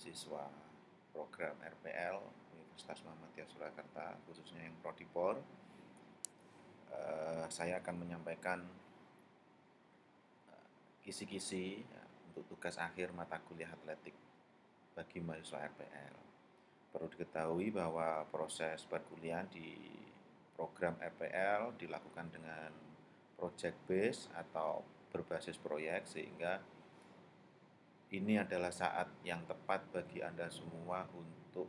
mahasiswa program RPL Universitas Muhammadiyah Surakarta, khususnya yang Prodipor. Saya akan menyampaikan kisi-kisi ya, untuk tugas akhir mata kuliah atletik bagi mahasiswa RPL. Perlu diketahui bahwa proses perkuliahan di program RPL dilakukan dengan project base atau berbasis proyek, sehingga ini adalah saat yang tepat bagi Anda semua untuk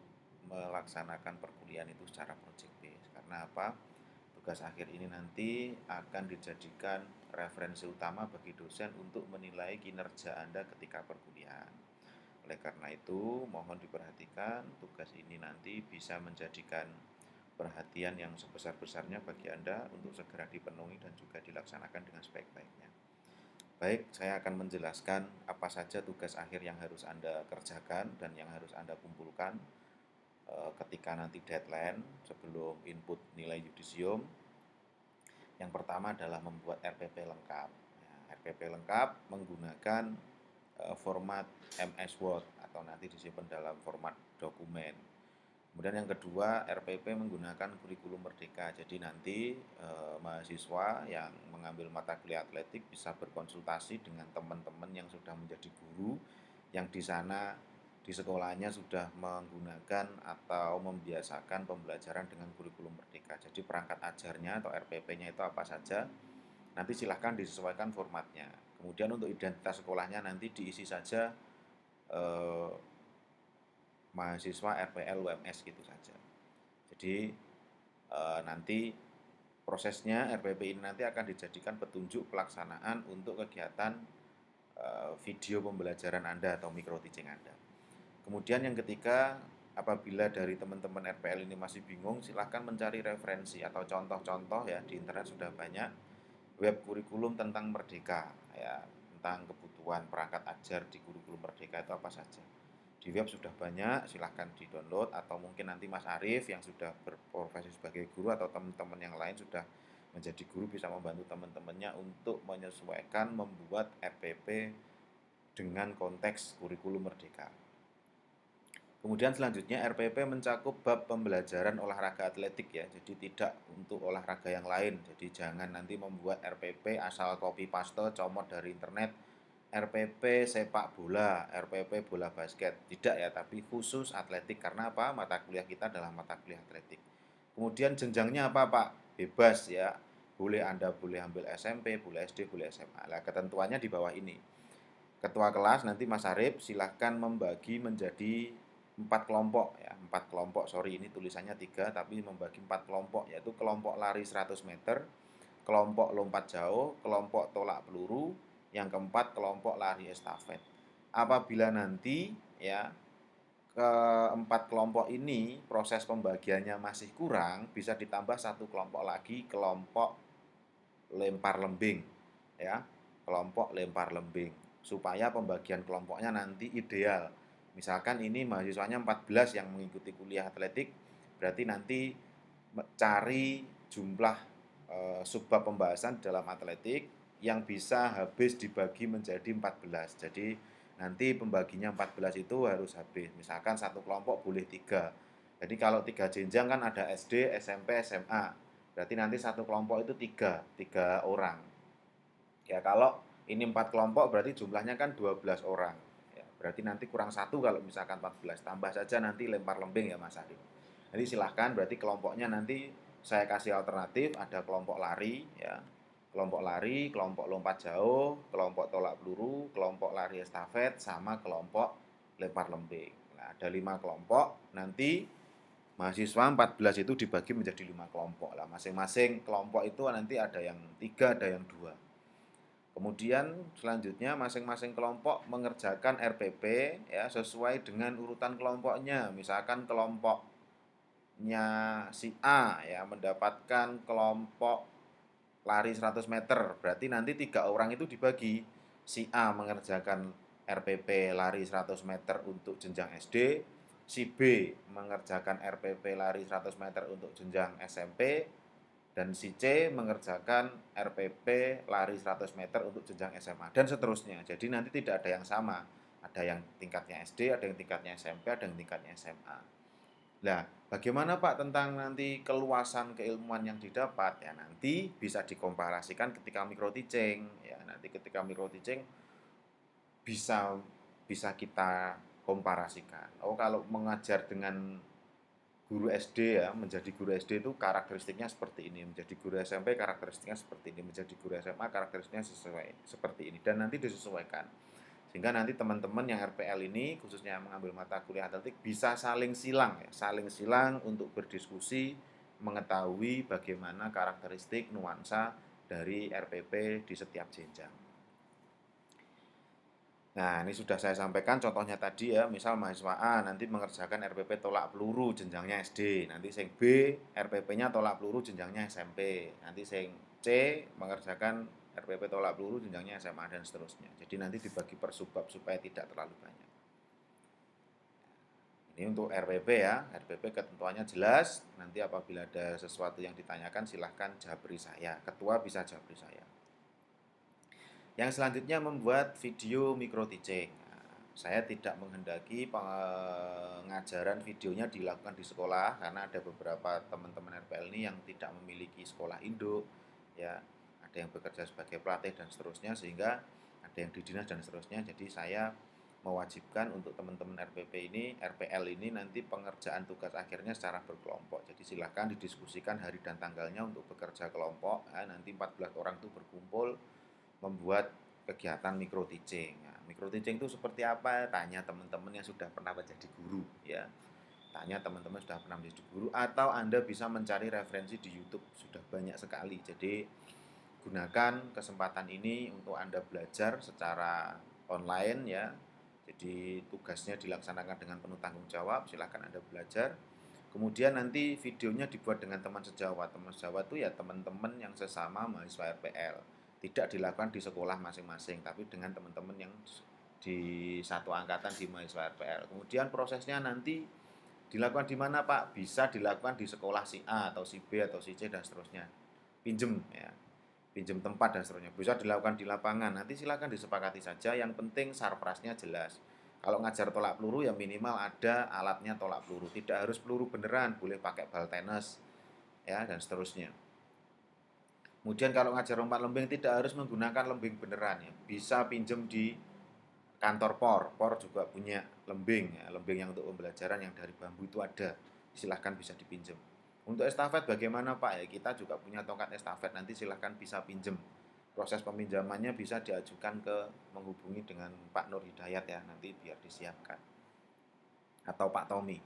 melaksanakan perkuliahan itu secara project base. Karena apa? Tugas akhir ini nanti akan dijadikan referensi utama bagi dosen untuk menilai kinerja Anda ketika perkuliahan. Oleh karena itu, mohon diperhatikan tugas ini nanti bisa menjadikan perhatian yang sebesar-besarnya bagi Anda untuk segera dipenuhi dan juga dilaksanakan dengan sebaik-baiknya. Baik, saya akan menjelaskan apa saja tugas akhir yang harus Anda kerjakan dan yang harus Anda kumpulkan ketika nanti deadline sebelum input nilai yudisium. Yang pertama adalah membuat RPP lengkap. RPP lengkap menggunakan format MS Word atau nanti disimpan dalam format dokumen. Kemudian yang kedua, RPP menggunakan kurikulum merdeka. Jadi nanti mahasiswa yang mengambil mata kuliah atletik bisa berkonsultasi dengan teman-teman yang sudah menjadi guru yang di sana di sekolahnya sudah menggunakan atau membiasakan pembelajaran dengan kurikulum merdeka. Jadi perangkat ajarnya atau RPP-nya itu apa saja, nanti silahkan disesuaikan formatnya. Kemudian untuk identitas sekolahnya nanti diisi saja mahasiswa RPL UMS gitu saja. Jadi nanti prosesnya RPP ini nanti akan dijadikan petunjuk pelaksanaan untuk kegiatan video pembelajaran Anda atau micro teaching Anda. Kemudian yang ketiga, apabila dari teman-teman RPL ini masih bingung, silahkan mencari referensi atau contoh-contoh ya, di internet sudah banyak web kurikulum tentang merdeka ya, tentang kebutuhan perangkat ajar di kurikulum merdeka itu apa saja. Di web sudah banyak, silahkan di-download, atau mungkin nanti Mas Arief yang sudah berprofesi sebagai guru atau teman-teman yang lain sudah menjadi guru bisa membantu teman-temannya untuk menyesuaikan membuat RPP dengan konteks kurikulum merdeka. Kemudian selanjutnya RPP mencakup bab pembelajaran olahraga atletik ya, jadi tidak untuk olahraga yang lain. Jadi jangan nanti membuat RPP asal copy paste comot dari internet, RPP sepak bola, RPP bola basket. Tidak ya, tapi khusus atletik. Karena apa? Mata kuliah kita adalah mata kuliah atletik. Kemudian jenjangnya apa Pak? Bebas ya, boleh ambil SMP, boleh SD, boleh SMA. Nah, ketentuannya di bawah ini. Ketua kelas nanti Mas Arif silahkan membagi menjadi 4 kelompok ya, 4 kelompok, sorry ini tulisannya 3 tapi membagi 4 kelompok, yaitu kelompok lari 100 meter, kelompok lompat jauh, kelompok tolak peluru, yang keempat kelompok lari estafet. Apabila nanti ya keempat kelompok ini proses pembagiannya masih kurang, bisa ditambah 1 kelompok lagi, kelompok lempar lembing ya, kelompok lempar lembing, supaya pembagian kelompoknya nanti ideal. Misalkan ini mahasiswanya 14 yang mengikuti kuliah atletik, berarti nanti cari jumlah subbab pembahasan dalam atletik yang bisa habis dibagi menjadi 14. Jadi nanti pembaginya 14 itu harus habis. Misalkan 1 kelompok boleh 3. Jadi kalau 3 jenjang kan ada SD, SMP, SMA. Berarti nanti 1 kelompok itu 3 orang. Ya kalau ini 4 kelompok berarti jumlahnya kan 12 orang. Ya, berarti nanti kurang 1 kalau misalkan 14. Tambah saja nanti lempar lembing ya Mas Adi. Jadi silahkan, berarti kelompoknya nanti saya kasih alternatif, ada kelompok lari ya, kelompok lari, kelompok lompat jauh, kelompok tolak peluru, kelompok lari estafet, sama kelompok lempar lembing. Nah, ada 5 kelompok, nanti mahasiswa 14 itu dibagi menjadi 5 kelompok lah. Masing-masing kelompok itu nanti ada yang 3, ada yang 2. Kemudian selanjutnya masing-masing kelompok mengerjakan RPP ya sesuai dengan urutan kelompoknya. Misalkan kelompoknya si A ya mendapatkan kelompok lari 100 meter, berarti nanti 3 orang itu dibagi. Si A mengerjakan RPP lari 100 meter untuk jenjang SD, si B mengerjakan RPP lari 100 meter untuk jenjang SMP, dan si C mengerjakan RPP lari 100 meter untuk jenjang SMA, dan seterusnya. Jadi nanti tidak ada yang sama. Ada yang tingkatnya SD, ada yang tingkatnya SMP, ada yang tingkatnya SMA. Nah, bagaimana Pak tentang nanti keluasan keilmuan yang didapat? Ya nanti bisa dikomparasikan ketika micro teaching. Ya nanti ketika micro teaching bisa bisa kita komparasikan. Oh, kalau mengajar dengan guru SD ya, menjadi guru SD itu karakteristiknya seperti ini, menjadi guru SMP karakteristiknya seperti ini, menjadi guru SMA karakteristiknya seperti ini, dan nanti disesuaikan. Sehingga nanti teman-teman yang RPL ini, khususnya yang mengambil mata kuliah atletik, bisa saling silang ya, saling silang untuk berdiskusi, mengetahui bagaimana karakteristik nuansa dari RPP di setiap jenjang. Nah, ini sudah saya sampaikan contohnya tadi ya, misal mahasiswa A nanti mengerjakan RPP tolak peluru jenjangnya SD, nanti sing B RPP-nya tolak peluru jenjangnya SMP, nanti sing C mengerjakan RPP tolak peluru jenjangnya SMA dan seterusnya. Jadi nanti dibagi per subbab supaya tidak terlalu banyak. Ini untuk RPP ya, RPP ketentuannya jelas, nanti apabila ada sesuatu yang ditanyakan silahkan japri saya, ketua bisa japri saya. Yang selanjutnya membuat video micro teaching. Saya tidak menghendaki pengajaran videonya dilakukan di sekolah karena ada beberapa teman-teman RPL ini yang tidak memiliki sekolah induk, ya, ada yang bekerja sebagai pelatih dan seterusnya, sehingga ada yang di dinas dan seterusnya. Jadi saya mewajibkan untuk teman-teman RPL ini nanti pengerjaan tugas akhirnya secara berkelompok. Jadi silahkan didiskusikan hari dan tanggalnya untuk bekerja kelompok. Ya, nanti 14 orang itu berkumpul membuat kegiatan micro teaching. Nah, micro teaching itu seperti apa? Tanya teman-teman yang sudah pernah menjadi guru ya. Tanya teman-teman sudah pernah menjadi guru atau Anda bisa mencari referensi di YouTube, sudah banyak sekali. Jadi gunakan kesempatan ini untuk Anda belajar secara online ya. Jadi tugasnya dilaksanakan dengan penuh tanggung jawab, silahkan Anda belajar. Kemudian nanti videonya dibuat dengan teman sejawat. Teman sejawat itu ya teman-teman yang sesama mahasiswa RPL. Tidak dilakukan di sekolah masing-masing, tapi dengan teman-teman yang di satu angkatan di mahasiswa RPL. Kemudian prosesnya nanti dilakukan di mana Pak? Bisa dilakukan di sekolah si A atau si B atau si C dan seterusnya. Pinjem ya, pinjem tempat dan seterusnya. Bisa dilakukan di lapangan. Nanti silakan disepakati saja. Yang penting sarprasnya jelas. Kalau ngajar tolak peluru ya minimal ada alatnya tolak peluru. Tidak harus peluru beneran, boleh pakai bal tenis ya dan seterusnya. Kemudian kalau ngajar lompat lembing tidak harus menggunakan lembing beneran ya. Bisa pinjem di kantor POR juga punya lembing ya, lembing yang untuk pembelajaran yang dari bambu itu ada. Silahkan bisa dipinjem. Untuk estafet bagaimana Pak? Ya kita juga punya tongkat estafet, nanti silahkan bisa pinjem. Proses peminjamannya bisa diajukan ke menghubungi dengan Pak Nur Hidayat ya, nanti biar disiapkan. Atau Pak Tommy.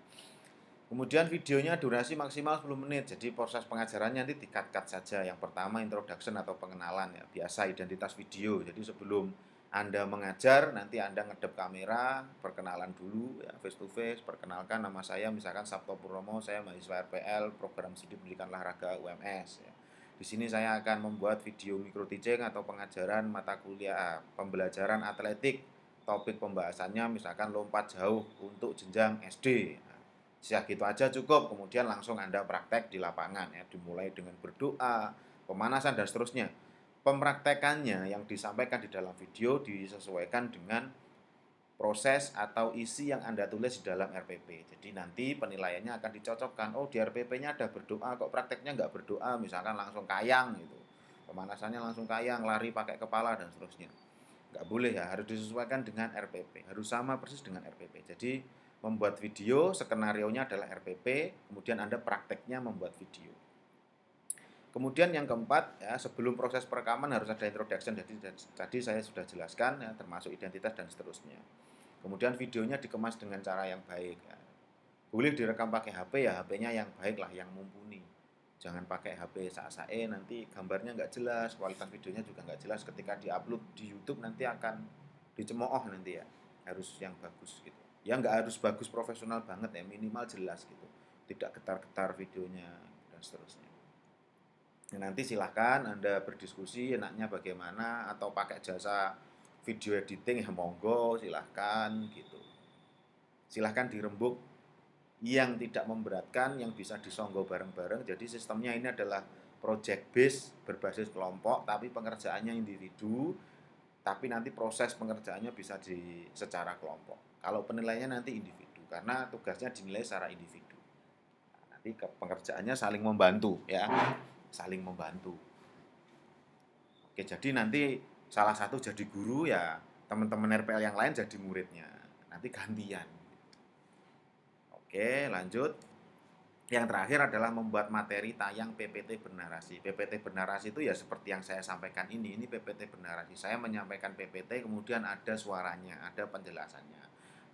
Kemudian videonya durasi maksimal 10 menit. Jadi proses pengajarannya nanti di-cut-cut saja. Yang pertama introduction atau pengenalan ya, biasa identitas video. Jadi sebelum Anda mengajar, nanti Anda ngedep kamera, perkenalan dulu ya, face to face, perkenalkan nama saya misalkan Sabto Purnomo, saya mahasiswa RPL, program studi pendidikan olahraga UMS ya. Di sini saya akan membuat video micro teaching atau pengajaran mata kuliah pembelajaran atletik. Topik pembahasannya misalkan lompat jauh untuk jenjang SD. Siap gitu aja cukup, kemudian langsung Anda praktek di lapangan ya, dimulai dengan berdoa, pemanasan dan seterusnya. Pempraktekannya yang disampaikan di dalam video disesuaikan dengan proses atau isi yang Anda tulis di dalam RPP. Jadi nanti penilaiannya akan dicocokkan. Oh, di RPP-nya ada berdoa, kok prakteknya nggak berdoa, misalkan langsung kayang gitu. Pemanasannya langsung kayang, lari pakai kepala dan seterusnya. Nggak boleh ya, harus disesuaikan dengan RPP. Harus sama persis dengan RPP. Jadi membuat video, skenario-nya adalah RPP, kemudian Anda prakteknya membuat video. Kemudian yang keempat, ya, sebelum proses perekaman harus ada introduction, jadi tadi saya sudah jelaskan, ya, termasuk identitas dan seterusnya. Kemudian videonya dikemas dengan cara yang baik. Ya. Boleh direkam pakai HP, ya HP-nya yang baik lah, yang mumpuni. Jangan pakai HP sak-sae, nanti gambarnya nggak jelas, kualitas videonya juga nggak jelas. Ketika diupload di YouTube nanti akan dicemooh nanti ya, harus yang bagus gitu. Ya nggak harus bagus profesional banget ya, minimal jelas gitu, tidak getar-getar videonya dan seterusnya. Nah, nanti silahkan Anda berdiskusi enaknya bagaimana, atau pakai jasa video editing ya monggo silahkan gitu. Silahkan dirembuk yang tidak memberatkan, yang bisa disonggo bareng-bareng. Jadi sistemnya ini adalah project base berbasis kelompok, tapi pengerjaannya individu. tapi nanti proses pengerjaannya bisa secara kelompok. Kalau penilaiannya nanti individu, karena tugasnya dinilai secara individu. Nah, nanti pengerjaannya saling membantu ya, saling membantu. Oke, jadi nanti salah satu jadi guru ya, teman-teman RPL yang lain jadi muridnya. Nanti gantian. Oke, lanjut. Yang terakhir adalah membuat materi tayang PPT bernarasi. PPT bernarasi itu ya seperti yang saya sampaikan ini. Ini PPT bernarasi. Saya menyampaikan PPT, kemudian ada suaranya, ada penjelasannya.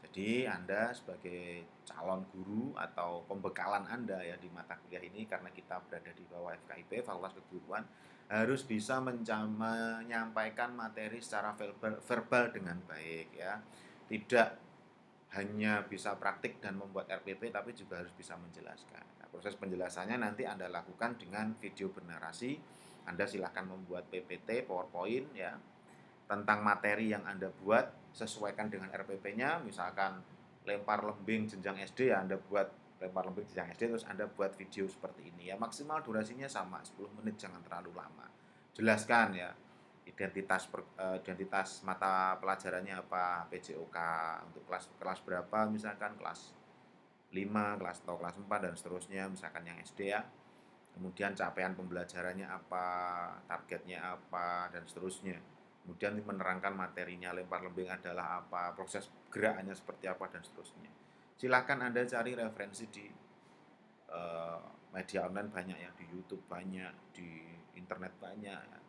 Jadi Anda sebagai calon guru atau pembekalan Anda ya di mata kuliah ini, karena kita berada di bawah FKIP, Fakultas Keguruan, harus bisa menyampaikan materi secara verbal dengan baik ya. Tidak hanya bisa praktik dan membuat RPP, tapi juga harus bisa menjelaskan. Nah, proses penjelasannya nanti Anda lakukan dengan video bernarasi. Anda silahkan membuat PPT, PowerPoint ya, tentang materi yang Anda buat, sesuaikan dengan RPP-nya. Misalkan lempar lembing jenjang SD ya, Anda buat lempar lembing jenjang SD, terus Anda buat video seperti ini ya. Maksimal durasinya sama 10 menit, jangan terlalu lama. Jelaskan ya, identitas mata pelajarannya apa, PJOK, untuk kelas berapa, misalkan kelas 5, kelas atau kelas 4 dan seterusnya, misalkan yang SD ya. Kemudian capaian pembelajarannya apa, targetnya apa dan seterusnya. Kemudian menerangkan materinya, lempar lembing adalah apa, proses gerakannya seperti apa dan seterusnya. Silakan Anda cari referensi di media online banyak ya, di YouTube banyak, di internet banyak ya.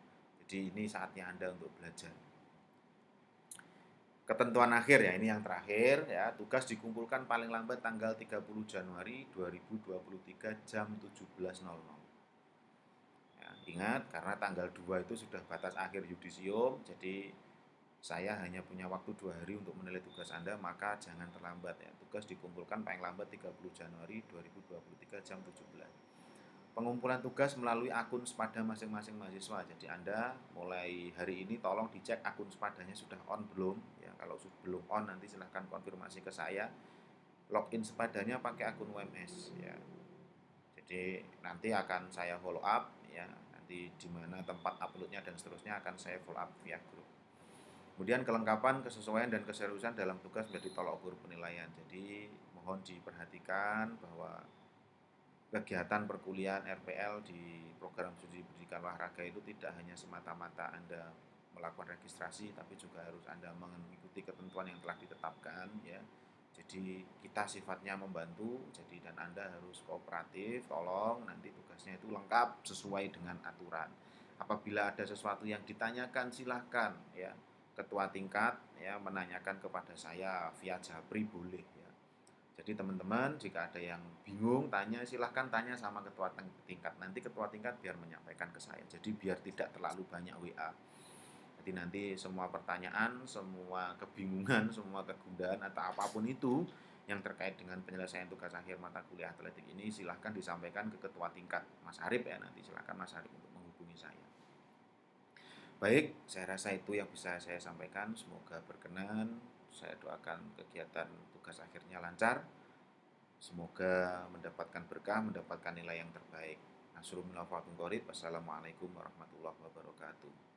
Jadi ini saatnya Anda untuk belajar. Ketentuan akhir ya, ini yang terakhir ya, tugas dikumpulkan paling lambat tanggal 30 Januari 2023 jam 17.00. Ya, ingat karena tanggal 2 itu sudah batas akhir yudisium, jadi saya hanya punya waktu 2 hari untuk menilai tugas Anda, maka jangan terlambat ya. Tugas dikumpulkan paling lambat 30 Januari 2023 jam 17. Pengumpulan tugas melalui akun Spada masing-masing mahasiswa. Jadi Anda mulai hari ini tolong dicek akun Spadanya sudah on belum. Ya, kalau belum on nanti silahkan konfirmasi ke saya. Login Spadanya pakai akun UMS. Ya, jadi nanti akan saya follow up. Ya, nanti di mana tempat uploadnya dan seterusnya akan saya follow up via grup. Kemudian kelengkapan, kesesuaian dan keseriusan dalam tugas menjadi tolak ukur penilaian. Jadi mohon diperhatikan bahwa kegiatan perkuliahan RPL di program studi pendidikan olahraga itu tidak hanya semata-mata Anda melakukan registrasi, tapi juga harus Anda mengikuti ketentuan yang telah ditetapkan ya. Jadi kita sifatnya membantu, jadi dan Anda harus kooperatif, tolong nanti tugasnya itu lengkap sesuai dengan aturan. Apabila ada sesuatu yang ditanyakan silahkan ya, ketua tingkat ya menanyakan kepada saya via Japri boleh ya. Jadi teman-teman jika ada yang bingung tanya, silahkan tanya sama ketua tingkat. Nanti ketua tingkat biar menyampaikan ke saya. Jadi biar tidak terlalu banyak WA. Jadi nanti semua pertanyaan, semua kebingungan, semua kegundahan atau apapun itu yang terkait dengan penyelesaian tugas akhir mata kuliah atletik ini silahkan disampaikan ke ketua tingkat Mas Arif ya. Nanti silahkan Mas Arif untuk menghubungi saya. Baik, saya rasa itu yang bisa saya sampaikan. Semoga berkenan. Saya doakan kegiatan tugas akhirnya lancar. Semoga mendapatkan berkah, mendapatkan nilai yang terbaik. Assalamualaikum warahmatullahi wabarakatuh.